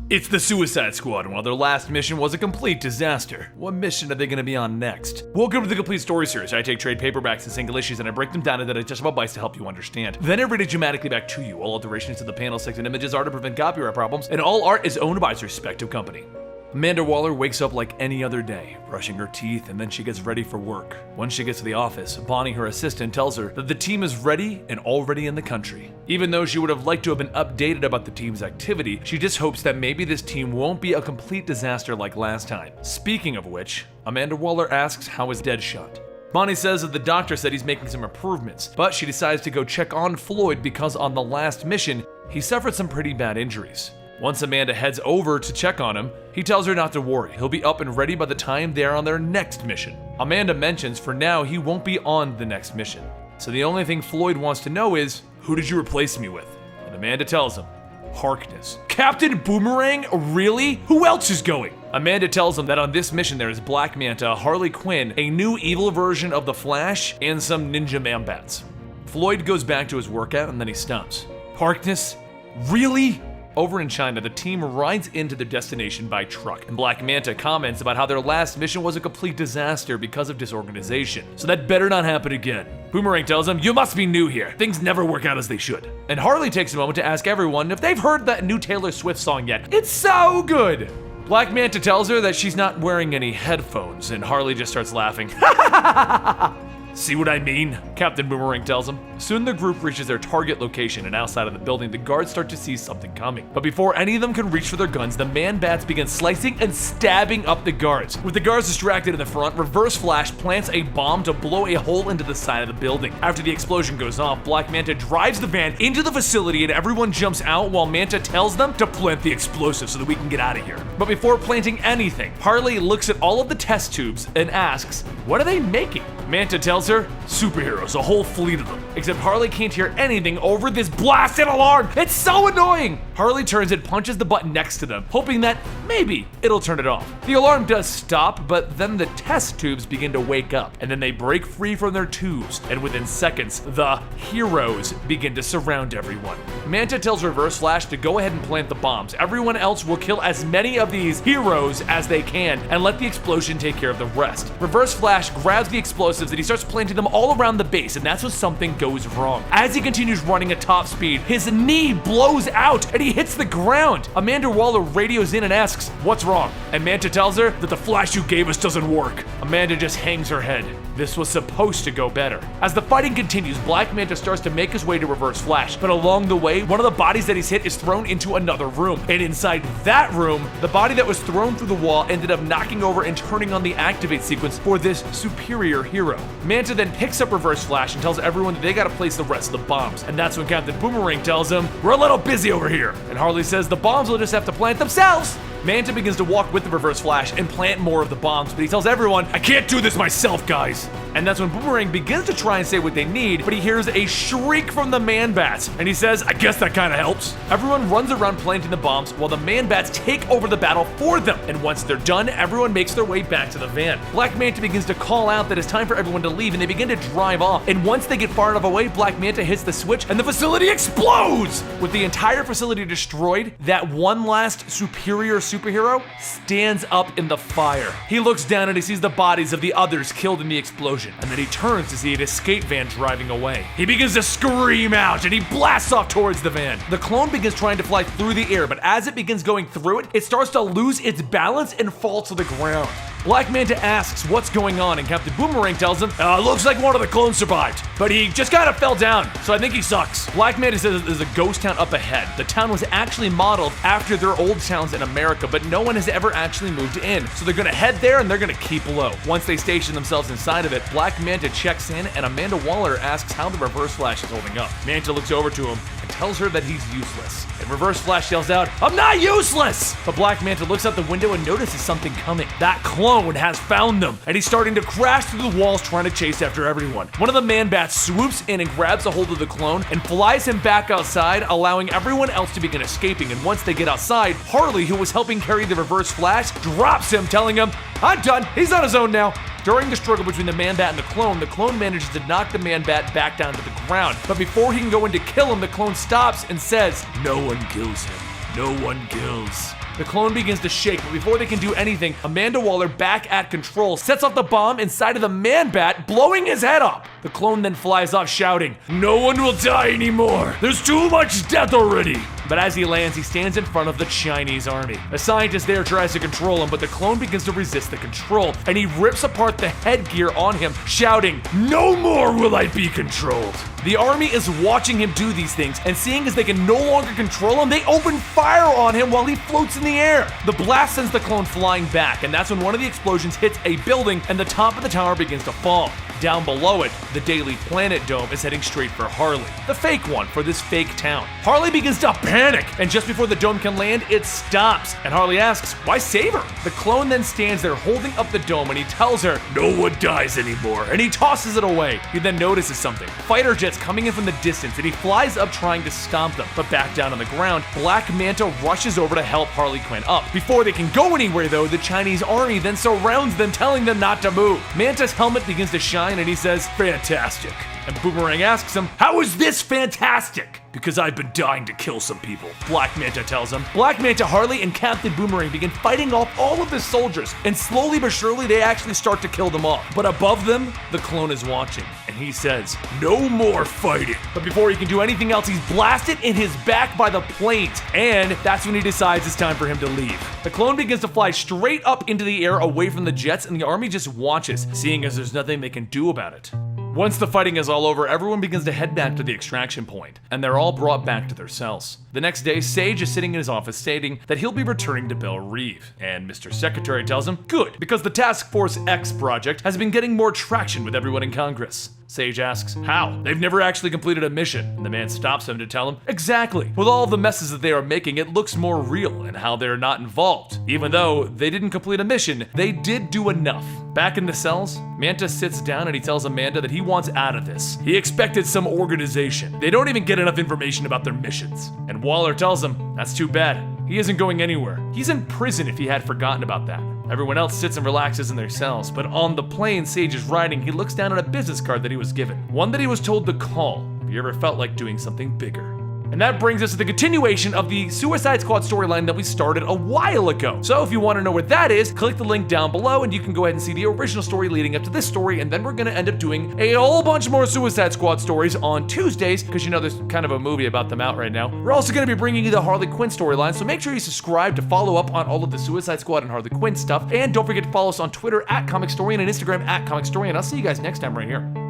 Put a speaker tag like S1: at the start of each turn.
S1: It's the Suicide Squad, and while their last mission was a complete disaster, what mission are they going to be on next? Welcome to the Complete Story Series. I take trade paperbacks and single issues and I break them down into digestible bites to help you understand. Then I read it dramatically back to you. All alterations to the panel, text, and images are to prevent copyright problems, and all art is owned by its respective company. Amanda Waller wakes up like any other day, brushing her teeth, and then she gets ready for work. Once she gets to the office, Bonnie, her assistant, tells her that the team is ready and already in the country. Even though she would have liked to have been updated about the team's activity, she just hopes that maybe this team won't be a complete disaster like last time. Speaking of which, Amanda Waller asks how is Deadshot. Bonnie says that the doctor said he's making some improvements, but she decides to go check on Floyd because on the last mission, he suffered some pretty bad injuries. Once Amanda heads over to check on him, he tells her not to worry, he'll be up and ready by the time they're on their next mission. Amanda mentions for now he won't be on the next mission. So the only thing Floyd wants to know is, who did you replace me with? And Amanda tells him, Harkness. Captain Boomerang? Really? Who else is going? Amanda tells him that on this mission there is Black Manta, Harley Quinn, a new evil version of the Flash, and some ninja man-bats. Floyd goes back to his workout and then he stops. Harkness? Really? Over in China, the team rides into their destination by truck, and Black Manta comments about how their last mission was a complete disaster because of disorganization, so that better not happen again. Boomerang tells him, you must be new here. Things never work out as they should. And Harley takes a moment to ask everyone if they've heard that new Taylor Swift song yet. It's so good! Black Manta tells her that she's not wearing any headphones, and Harley just starts laughing. See what I mean? Captain Boomerang tells him. Soon the group reaches their target location, and outside of the building, the guards start to see something coming. But before any of them can reach for their guns, the man-bats begin slicing and stabbing up the guards. With the guards distracted in the front, Reverse Flash plants a bomb to blow a hole into the side of the building. After the explosion goes off, Black Manta drives the van into the facility and everyone jumps out while Manta tells them to plant the explosive so that we can get out of here. But before planting anything, Harley looks at all of the test tubes and asks, what are they making? Manta tells her, superheroes, a whole fleet of them. Except Harley can't hear anything over this blasted alarm. It's so annoying! Harley turns and punches the button next to them, hoping that maybe it'll turn it off. The alarm does stop, but then the test tubes begin to wake up, and then they break free from their tubes, and within seconds, the heroes begin to surround everyone. Manta tells Reverse Flash to go ahead and plant the bombs. Everyone else will kill as many of these heroes as they can, and let the explosion take care of the rest. Reverse Flash grabs the explosives and he starts planting them all around the base, and that's when something goes wrong. As he continues running at top speed, his knee blows out and he hits the ground. Amanda Waller radios in and asks, what's wrong? And Manta tells her that the flash you gave us doesn't work. Amanda just hangs her head. This was supposed to go better. As the fighting continues, Black Manta starts to make his way to Reverse Flash, but along the way, one of the bodies that he's hit is thrown into another room. And inside that room, the body that was thrown through the wall ended up knocking over and turning on the activate sequence for this superior hero. Manta then picks up Reverse Flash and tells everyone that they gotta place the rest of the bombs. And that's when Captain Boomerang tells him, we're a little busy over here. And Harley says the bombs will just have to plant themselves. Manta begins to walk with the Reverse Flash and plant more of the bombs, but he tells everyone, I can't do this myself, guys. And that's when Boomerang begins to try and say what they need, but he hears a shriek from the Man-Bats, and he says, I guess that kinda helps. Everyone runs around planting the bombs while the Man-Bats take over the battle for them, and once they're done, everyone makes their way back to the van. Black Manta begins to call out that it's time for everyone to leave, and they begin to drive off, and once they get far enough away, Black Manta hits the switch, and the facility explodes! With the entire facility destroyed, that one last superior superhero stands up in the fire. He looks down and he sees the bodies of the others killed in the explosion, and then he turns to see an escape van driving away. He begins to scream out and he blasts off towards the van. The clone begins trying to fly through the air, but as it begins going through it, it starts to lose its balance and fall to the ground. Black Manta asks what's going on, and Captain Boomerang tells him, looks like one of the clones survived, but he just kind of fell down, so I think he sucks. Black Manta says there's a ghost town up ahead. The town was actually modeled after their old towns in America, but no one has ever actually moved in, so they're gonna head there and they're gonna keep low. Once they station themselves inside of it, Black Manta checks in, and Amanda Waller asks how the Reverse Flash is holding up. Manta looks over to him and tells her that he's useless. And Reverse Flash yells out, I'm not useless! But Black Manta looks out the window and notices something coming. That clone has found them, and he's starting to crash through the walls trying to chase after everyone. One of the Man-Bats swoops in and grabs a hold of the clone and flies him back outside, allowing everyone else to begin escaping. And once they get outside, Harley, who was helping carry the Reverse Flash, drops him, telling him, I'm done, he's on his own now. During the struggle between the Man-Bat and the clone manages to knock the Man-Bat back down to the ground. But before he can go in to kill him, the clone stops and says, no one kills him. No one kills The clone begins to shake, but before they can do anything, Amanda Waller, back at control, sets off the bomb inside of the Man-Bat, blowing his head up. The clone then flies off shouting, "No one will die anymore! There's too much death already!" But as he lands, he stands in front of the Chinese army. A scientist there tries to control him, but the clone begins to resist the control, and he rips apart the headgear on him, shouting, "No more will I be controlled!" The army is watching him do these things, and seeing as they can no longer control him, they open fire on him while he floats in the air. The blast sends the clone flying back, and that's when one of the explosions hits a building, and the top of the tower begins to fall. Down below it, the Daily Planet dome is heading straight for Harley, the fake one for this fake town. Harley begins to panic, and just before the dome can land, it stops. And Harley asks, why save her? The clone then stands there holding up the dome, and he tells her, "No one dies anymore," and he tosses it away. He then notices something. Fighter jets coming in from the distance, and he flies up trying to stomp them. But back down on the ground, Black Manta rushes over to help Harley Quinn up. Before they can go anywhere though, the Chinese army then surrounds them, telling them not to move. Manta's helmet begins to shine, and he says, "Fantastic." And Boomerang asks him, "How is this fantastic?" "Because I've been dying to kill some people," Black Manta tells him. Black Manta, Harley, and Captain Boomerang begin fighting off all of the soldiers, and slowly but surely they actually start to kill them off. But above them, the clone is watching, and he says, "No more fighting." But before he can do anything else, he's blasted in his back by the planes, and that's when he decides it's time for him to leave. The clone begins to fly straight up into the air away from the jets, and the army just watches, seeing as there's nothing they can do about it. Once the fighting is all over, everyone begins to head back to the extraction point, and they're all brought back to their cells. The next day, Sage is sitting in his office stating that he'll be returning to Belle Reve, and Mr. Secretary tells him, "Good, because the Task Force X project has been getting more traction with everyone in Congress." Sage asks, "How? They've never actually completed a mission." And the man stops him to tell him, "Exactly. With all the messes that they are making, it looks more real and how they're not involved. Even though they didn't complete a mission, they did do enough." Back in the cells, Manta sits down and he tells Amanda that he wants out of this. He expected some organization. They don't even get enough information about their missions. And Waller tells him, that's too bad. He isn't going anywhere. He's in prison if he had forgotten about that. Everyone else sits and relaxes in their cells, but on the plane Sage is riding, he looks down at a business card that he was given. One that he was told to call if you ever felt like doing something bigger. And that brings us to the continuation of the Suicide Squad storyline that we started a while ago. So if you want to know what that is, click the link down below and you can go ahead and see the original story leading up to this story, and then we're going to end up doing a whole bunch more Suicide Squad stories on Tuesdays, because you know there's kind of a movie about them out right now. We're also going to be bringing you the Harley Quinn storyline, so make sure you subscribe to follow up on all of the Suicide Squad and Harley Quinn stuff, and don't forget to follow us on Twitter at Comicstorian and Instagram at Comicstorian. I'll see you guys next time right here.